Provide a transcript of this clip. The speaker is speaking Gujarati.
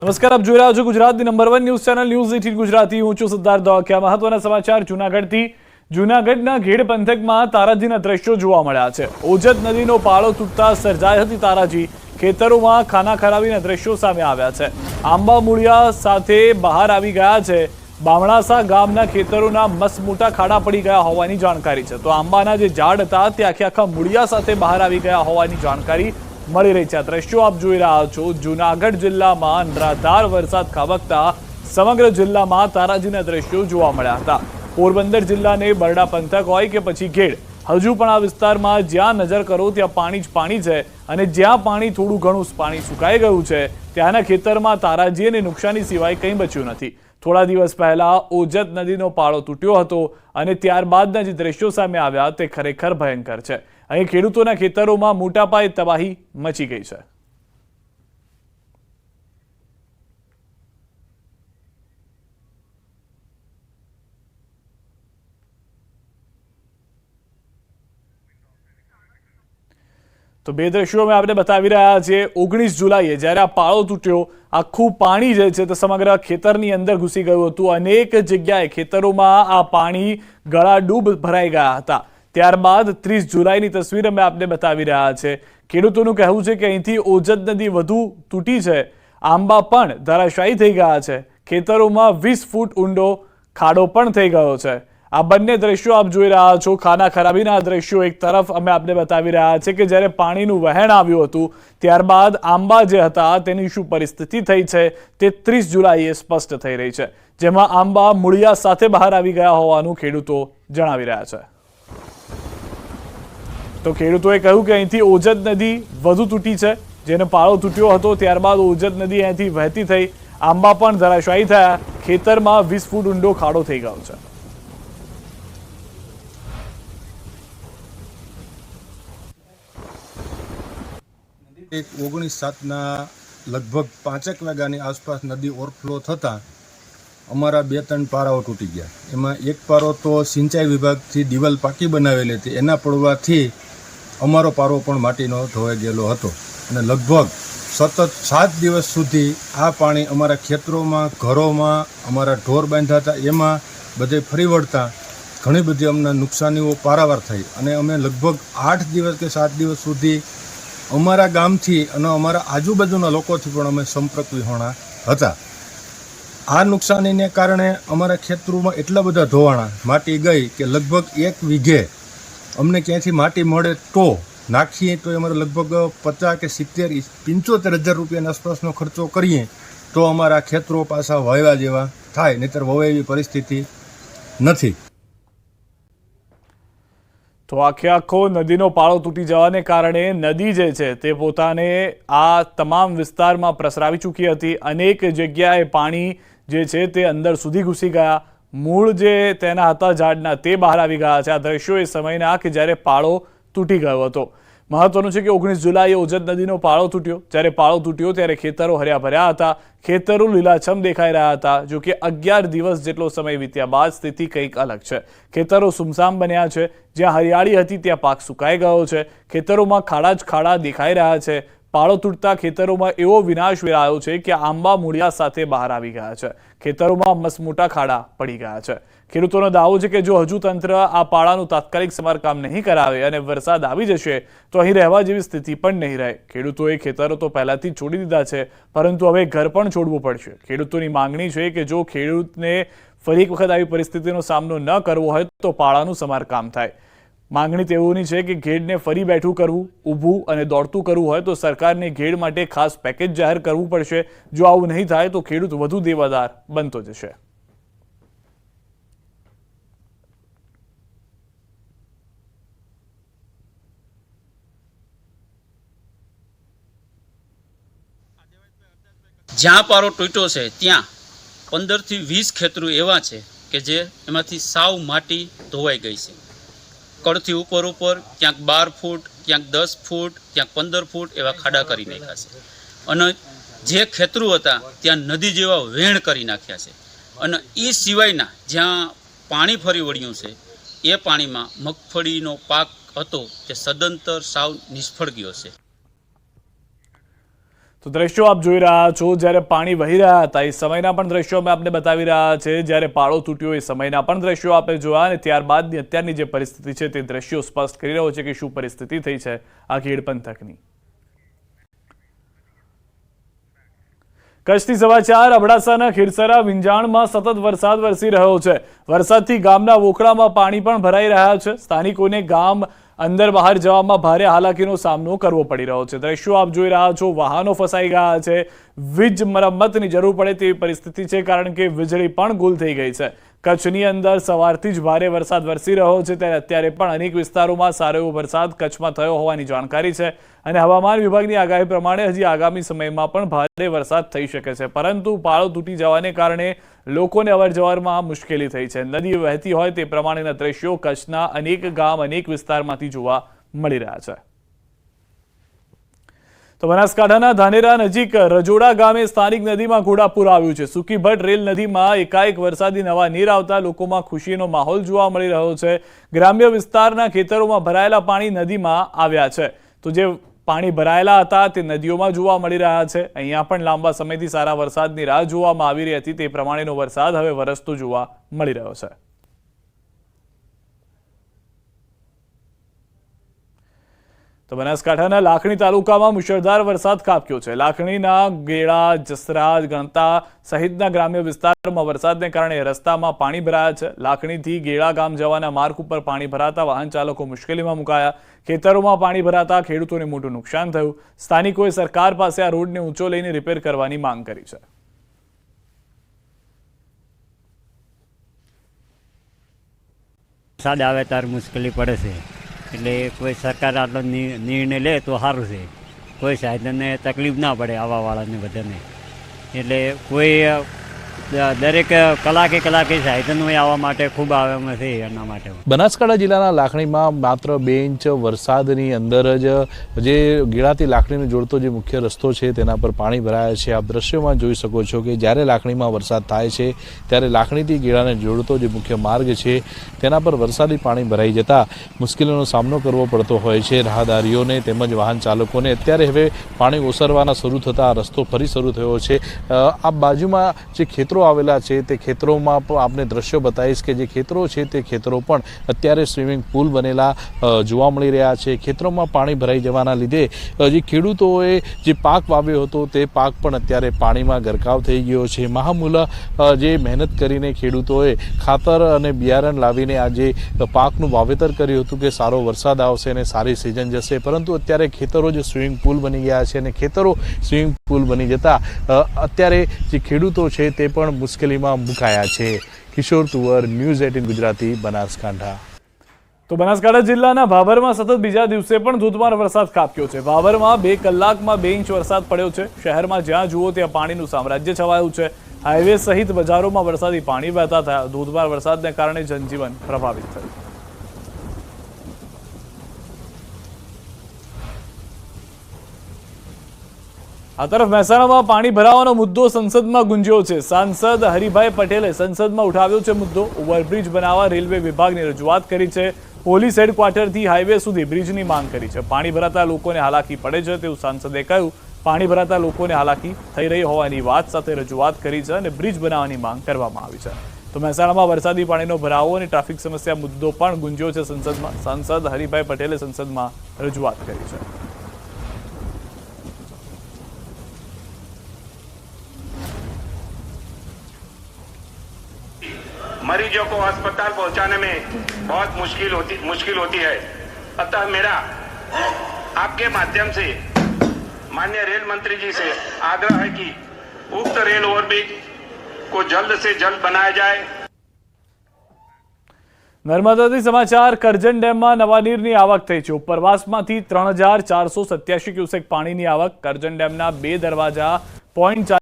નમસ્કાર, આપ જોઈ રહ્યા છો ગુજરાતની number 1 news channel news 18 Gujarati. હું છું સિદ્ધાર્થ દોકિયા। મહત્વના સમાચાર જૂનાગઢથી। જૂનાગઢના ઘેડ પંથકમાં તારાજીના દ્રશ્યો જોવા મળ્યા છે। ઓજત નદીનો પાળો તૂટતા સર્જાઈ હતી તારાજી। ખેતરોમાં ખાના ખરાબીના દ્રશ્યો સામે આવ્યા છે। આંબા મૂળિયા સાથે બહાર આવી ગયા છે। બામણાસા ગામના ખેતરોના મસમોટા ખાડા પડી ગયા હોવાની જાણકારી છે। તો આંબાના જે ઝાડ હતા તે આખા મૂળિયા સાથે બહાર આવી ગયા હોવાની જાણકારી મળી રહી છે। આ દ્રશ્યો આપ જોઈ રહ્યા છો। જૂનાગઢ જિલ્લામાં અનરાધાર વરસાદ ખાબકતા સમગ્ર જિલ્લામાં તારાજીના દ્રશ્યો જોવા મળ્યા હતા। પોરબંદર જિલ્લાને બરડા પંથક હોય કે પછી ઘેડ, હજુ પણ આ વિસ્તારમાં જ્યાં નજર કરો ત્યાં પાણી જ પાણી છે અને જ્યાં પાણી થોડું ઘણું પાણી સુકાઈ ગયું છે ત્યાંના ખેતરમાં તારાજી અને નુકસાની સિવાય કંઈ બચ્યું નથી। થોડા દિવસ પહેલા ઓજત નદીનો પાળો તૂટ્યો હતો અને ત્યારબાદના જે દ્રશ્યો સામે આવ્યા તે ખરેખર ભયંકર છે। અહીં ખેડૂતોના ખેતરોમાં મોટા પાયે તબાહી મચી ગઈ છે। તો બે દ્રશ્યો મેં આપણે બતાવી રહ્યા છીએ। 19 જુલાઈએ જ્યારે આ પાળો તૂટ્યો, આખું પાણી જે છે તે સમગ્ર ખેતરની અંદર ઘૂસી ગયું હતું। અનેક જગ્યાએ ખેતરોમાં આ પાણી ગળાડૂબ ભરાઈ ગયા હતા। ત્યારબાદ 30 જુલાઈની તસવીર અમે આપને બતાવી રહ્યા છે। ખેડૂતોનું કહેવું છે કે અહીંથી ઓજત નદી વધુ તૂટી છે। આંબા પણ ધરાશાયી થઈ ગયા છે। ખેતરોમાં 20 ફૂટ ઊંડો ખાડો પણ થઈ ગયો છે। આ બંને દ્રશ્યો આપ જોઈ રહ્યા છો। ખાના ખરાબીના દ્રશ્યો એક તરફ અમે આપને બતાવી રહ્યા છે કે જ્યારે પાણીનું વહેણ આવ્યું હતું ત્યારબાદ આંબા જે હતા તેની શું પરિસ્થિતિ થઈ છે તે 30 જુલાઈએ સ્પષ્ટ થઈ રહી છે, જેમાં આંબા મૂળિયા સાથે બહાર આવી ગયા હોવાનું ખેડૂતો જણાવી રહ્યા છે। તો ખેડૂતોએ કહ્યું કે અહીંથી ઓજત નદી વધુ તૂટી છે, જેનો પાળો તૂટ્યો હતો ત્યારબાદ ઓજત નદી અહીંથી વહેતી થઈ આંબા પણ ધરાશાયી થયા। ખેતરમાં 20 ફૂટ ઊંડો ખાડો થઈ ગયો છે। એક 19/7 લગભગ 5 વાગ્યાની આસપાસ નદી ઓવરફ્લો થતાં અમારા 2-3 પારાઓ તૂટી ગયા। એમાં એક પારો તો સિંચાઈ વિભાગથી દિવાલ પાકી બનાવેલી હતી, એના પડવાથી અમારો પારો પણ માટીનો ધોવાઈ ગયેલો હતો અને લગભગ સતત 7 દિવસ સુધી આ પાણી અમારા ખેતરોમાં, ઘરોમાં, અમારા ઢોર બાંધ્યા હતા એમાં બધે ફરી વળતા ઘણી બધી અમને નુકસાનીઓ પારાવાર થઈ અને અમે લગભગ 8 દિવસ કે 7 દિવસ સુધી અમારા ગામથી અને અમારા આજુબાજુના લોકોથી પણ અમે સંપર્ક વિહોણા હતા। આ નુકસાનીને કારણે અમારા ખેતરોમાં એટલા બધા ધોવાણા માટી ગઈ કે લગભગ 1 વીઘે અમને ક્યાંયથી માટી મળે તો નાખીએ તો અમારે લગભગ 50 કે 70 75 હજાર રૂપિયાની આસપાસનો ખર્ચો કરીએ તો અમારા ખેતરો પાછા વાવ્યા જેવા થાય, નહીંતર વવાય એવી પરિસ્થિતિ નથી। તો આખો નદીનો પાળો તૂટી જવાને કારણે નદી જે છે તે પોતાને આ તમામ વિસ્તારમાં પ્રસરાવી ચૂકી હતી। અનેક જગ્યાએ પાણી જે છે તે અંદર સુધી ઘૂસી ગયા। મૂળ જે તેના હતા ઝાડના તે બહાર આવી ગયા છે। આ દ્રશ્યો એ સમયના કે જ્યારે પાળો તૂટી ગયો હતો। મહત્વનું છે કે 19 જુલાઈએ ઓજત નદીનો પાળો તૂટ્યો। જ્યારે પાળો તૂટ્યો ત્યારે ખેતરો હર્યા ભર્યા હતા, ખેતરો લીલાછમ દેખાઈ રહ્યા હતા। જો કે 11 દિવસ જેટલો સમય વીત્યા બાદ સ્થિતિ કંઈક અલગ છે। ખેતરો સુમસામ બન્યા છે। જ્યાં હરિયાળી હતી ત્યાં પાક સુકાઈ ગયો છે। ખેતરોમાં ખાડા જ ખાડા દેખાઈ રહ્યા છે। પાળો તૂટતા ખેતરોમાં એવો વિનાશ વેરાયો છે કે આંબા મૂળિયા સાથે બહાર આવી ગયા છે। ખેતરોમાં મસમોટા ખાડા પડી ગયા છે। ખેડૂતોનો દાવો છે કે જો હજુ તંત્ર આ પાળાનું તાત્કાલિક સમારકામ નહીં કરાવે અને વરસાદ આવી જશે તો અહીં રહેવા જેવી સ્થિતિ પણ નહીં રહે। ખેડૂતોએ ખેતરો તો પહેલાથી છોડી દીધા છે, પરંતુ હવે ઘર પણ છોડવું પડશે। ખેડૂતોની માંગણી છે કે જો ખેડૂતને ફરી એક વખત આવી પરિસ્થિતિનો સામનો ન કરવો હોય તો પાળાનું સમારકામ થાય। માંગણી તેઓની છે કે ઘેડને ફરી બેઠું કરવું, ઊભું અને દોડતું કરવું હોય તો સરકારને ઘેડ માટે ખાસ પેકેજ જાહેર કરવું પડશે। જો આવું નહીં થાય તો ખેડૂત વધુ દેવાદાર બનતો જશે। જ્યાં પારો તૂટ્યો છે ત્યાં 15 થી 20 ખેતરો એવા છે કે જે એમાંથી સાવ માટી ધોવાઈ ગઈ છે। કડથી ઉપર ક્યાંક 12 ફૂટ, ક્યાંક 10 ફૂટ, ક્યાંક 15 ફૂટ એવા ખાડા કરી નાખ્યા છે અને જે ખેતરો હતા ત્યાં નદી જેવા વહેણ કરી નાખ્યા છે। અને એ સિવાયના જ્યાં પાણી ફરી વળ્યું છે એ પાણીમાં મગફળીનો પાક હતો તે સદંતર સાવ નિષ્ફળ ગયો છે। તો દ્રશ્યો આપ જોઈ રહ્યા છો, જ્યારે પાણી વહી રહ્યા હતા એ સમયના પણ દ્રશ્યો અમે આપને બતાવી રહ્યા છે, જ્યારે પાળો તૂટ્યો એ સમયના પણ દ્રશ્યો આપણે જોયા અને ત્યારબાદની અત્યારની જે પરિસ્થિતિ છે તે દ્રશ્યો સ્પષ્ટ કરી રહ્યો છે કે શું પરિસ્થિતિ થઈ છે આ ખેડ પંથકની। કચ્છથી સમાચાર। અબડાસાના ખીરસરા વિંજાણમાં સતત વરસાદ વરસી રહ્યો છે। વરસાદથી ગામના વોકળામાં પાણી પણ ભરાઈ રહ્યા છે। સ્થાનિકોને ગામ અંદર બહાર જવામાં ભારે હાલાકીનો સામનો કરવો પડી રહ્યો છે। દ્રશ્યો આપ જોઈ રહ્યા છો, વાહનો ફસાઈ ગયા છે, વીજ મરમ્મતની જરૂર પડે તેવી પરિસ્થિતિ છે, કારણ કે વીજળી પણ ગુલ થઈ ગઈ છે। કચ્છની અંદર સવારથી જ ભારે વરસાદ વરસી રહ્યો છે, ત્યારે અત્યારે પણ અનેક વિસ્તારોમાં સારો એવો વરસાદ કચ્છમાં થયો હોવાની જાણકારી છે અને હવામાન વિભાગની આગાહી પ્રમાણે હજી આગામી સમયમાં પણ ભારે વરસાદ થઈ શકે છે, પરંતુ પાળો તૂટી જવાને કારણે લોકોને અવરજવરમાં મુશ્કેલી થઈ છે। નદી વહેતી હોય તે પ્રમાણેના દ્રશ્યો કચ્છના અનેક ગામ, અનેક વિસ્તારમાંથી જોવા મળી રહ્યા છે। તો બનાસકાંઠાના ધાનેરા નજીક રજોડા ગામે સ્થાનિક નદીમાં ઘોડાપૂર આવ્યું છે। સુકીભટ રેલ નદીમાં એકાએક વરસાદી નવા નીર આવતા લોકોમાં ખુશીનો માહોલ જોવા મળી રહ્યો છે। ગ્રામ્ય વિસ્તારના ખેતરોમાં ભરાયેલા પાણી નદીમાં આવ્યા છે, તો જે પાણી ભરાયેલા હતા તે નદીઓમાં જોવા મળી રહ્યા છે। અહીંયા પણ લાંબા સમયથી સારા વરસાદની રાહ જોવામાં આવી રહી હતી, તે પ્રમાણેનો વરસાદ હવે વરસતો જોવા મળી રહ્યો છે। તો બનાસકાંઠાના લાખણી તાલુકામાં મુશળધાર વરસાદ ખાબક્યો છે। લાખણીના ગેળા, જસરા, ગણતા સહિતના ગ્રામ્ય વિસ્તારોમાં વરસાદને કારણે રસ્તામાં પાણી ભરાયા છે। લાખણીથી ગેળા ગામ જવાના માર્ગ ઉપર પાણી ભરાતા વાહન ચાલકો મુશ્કેલીમાં મુકાયા। ખેતરોમાં પાણી ભરાતા ખેડૂતોને મોટું નુકસાન થયું। સ્થાનિકોએ સરકાર પાસે આ રોડને ઊંચો લઈને રિપેર કરવાની માંગ કરી છે। વરસાદ આવે ત્યારે મુશ્કેલી પડે છે, એટલે કોઈ સરકાર આટલો નિર્ણય લે તો સારું છે, કોઈ સાધનને તકલીફ ના પડે આવવાવાળાને બધાને, એટલે કોઈ દરેક કલાકે સાધનો આવવા માટે ખૂબ આવે છે એના માટે। બનાસકાંઠા જિલ્લાના લાખણીમાં માત્ર 2 ઇંચ વરસાદની અંદર જ જે ગેળાથી લાખણીને જોડતો જે મુખ્ય રસ્તો છે તેના પર પાણી ભરાયા છે। આપ દ્રશ્યોમાં જોઈ શકો છો કે જ્યારે લાખણીમાં વરસાદ થાય છે ત્યારે લાખણીથી ગેળાને જોડતો જે મુખ્ય માર્ગ છે તેના પર વરસાદી પાણી ભરાઈ જતા મુશ્કેલીનો સામનો કરવો પડતો હોય છે રાહદારીઓને તેમજ વાહન ચાલકોને। અત્યારે હવે પાણી ઓસરવાના શરૂ થતાં રસ્તો ફરી શરૂ થયો છે। આ બાજુમાં જે ખેતરો આવેલા છે તે ખેતરોમાં પણ આપને દ્રશ્યો બતાવીશ કે જે ખેતરો છે તે ખેતરો પણ અત્યારે સ્વિમિંગ પુલ બનેલા જોવા મળી રહ્યા છે। ખેતરોમાં પાણી ભરાઈ જવાના લીધે જે ખેડૂતોએ જે પાક વાવ્યો હતો તે પાક પણ અત્યારે પાણીમાં ગરકાવ થઈ ગયો છે। મહામૂલા જે મહેનત કરીને ખેડૂતોએ ખાતર અને બિયારણ લાવીને આ જે પાકનું વાવેતર કર્યું હતું કે સારો વરસાદ આવશે અને સારી સિઝન જશે, પરંતુ અત્યારે ખેતરો જે સ્વિમિંગ પુલ બની ગયા છે અને ખેતરો સ્વિમિંગ પુલ બની જતા અત્યારે જે ખેડૂતો છે તે પણ મુશ્કેલીમાં મુકાયા છે। કિશોર તુવર, ન્યૂઝ 18 ગુજરાતી, બનાસકાંઠા। તો બનાસકાંઠા જિલ્લાના ભાભરમાં સતત બીજા દિવસે પણ ધોધમાર વરસાદ ખાબક્યો છે। ભાભરમાં 2 કલાકમાં 2 ઇંચ વરસાદ પડ્યો છે। શહેરમાં જ્યાં જુઓ ત્યાં પાણીનું સામ્રાજ્ય છવાયું છે। હાઈવે સહિત બજારોમાં વરસાદી પાણી વહેતા થયા। ધોધમાર વરસાદને કારણે જનજીવન પ્રભાવિત થયું। આ તરફ મહેસાણામાં પાણી ભરાવાનો મુદ્દો સંસદમાં ગુંજ્યો છે। સાંસદ હરિભાઈ પટેલે સંસદમાં ઉઠાવ્યો છે મુદ્દો। ઓવરબ્રિજ બનાવવા રેલવે વિભાગની રજૂઆત કરી છે। પોલીસ હેડક્વાર્ટરથી હાઈવે સુધી બ્રિજની માંગ કરી છે। પાણી ભરાતા લોકોને હાલાકી પડે છે તેવું સાંસદે કહ્યું। પાણી ભરાતા લોકોને હાલાકી થઈ રહી હોવાની વાત સાથે રજૂઆત કરી છે અને બ્રિજ બનાવવાની માંગ કરવામાં આવી છે। તો મહેસાણામાં વરસાદી પાણીનો ભરાવો અને ટ્રાફિક સમસ્યા મુદ્દો પણ ગુંજ્યો છે સંસદમાં। સાંસદ હરિભાઈ પટેલે સંસદમાં રજૂઆત કરી છે। मरीजों को अस्पताल पहुंचाने में बहुत मुश्किल होती है। अतः मेरा आपके माध्यम से माननीय रेल मंत्री जी से आग्रह है कि उक्त रेल ओवरब्रिज को जल्द से जल्द बनाया जाए। નર્મદાથી સમાચાર। કરજણ ડેમમાં નવા નીરની આવક થઈ છે। ઉપરવાસમાંથી 3487 ક્યુસેક પાણીની આવક। કરજણ ડેમના 2 દરવાજા 0.4